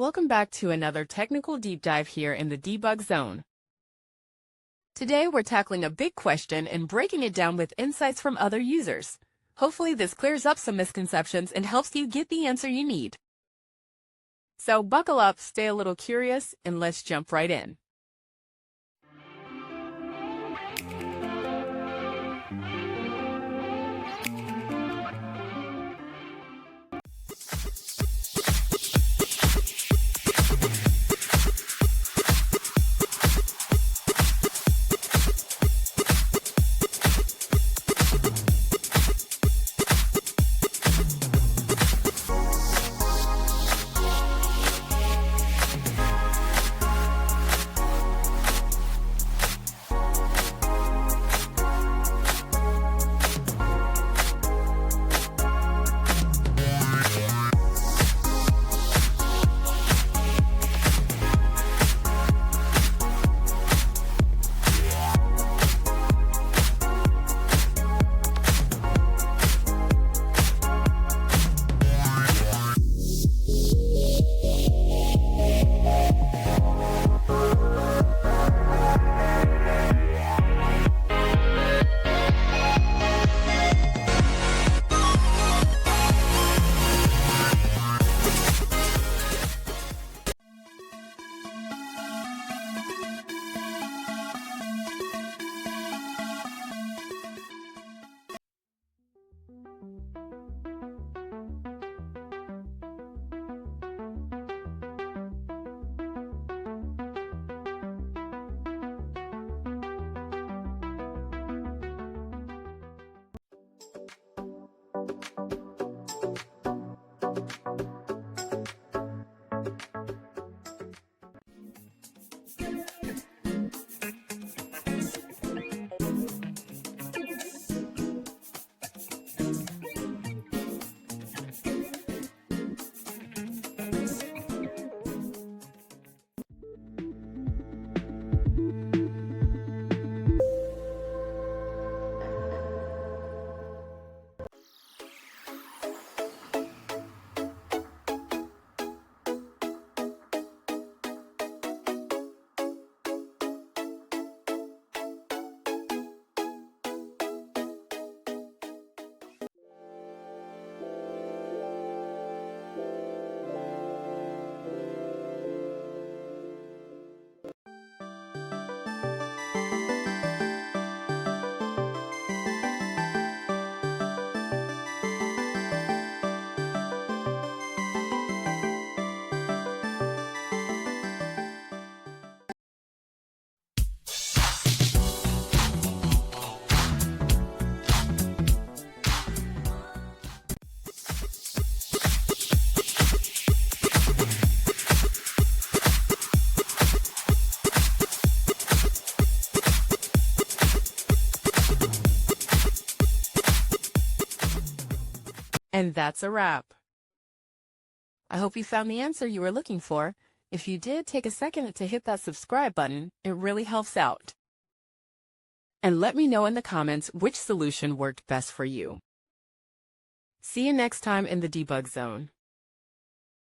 Welcome back to another technical deep dive here in the debug zone. Today we're tackling a big question and breaking it down with insights from other users. Hopefully this clears up some misconceptions and helps you get the answer you need. So buckle up, stay a little curious, and let's jump right in. And that's a wrap. I hope you found the answer you were looking for. If you did, take a second to hit that subscribe button. It really helps out. And let me know in the comments which solution worked best for you. See you next time in the debug zone.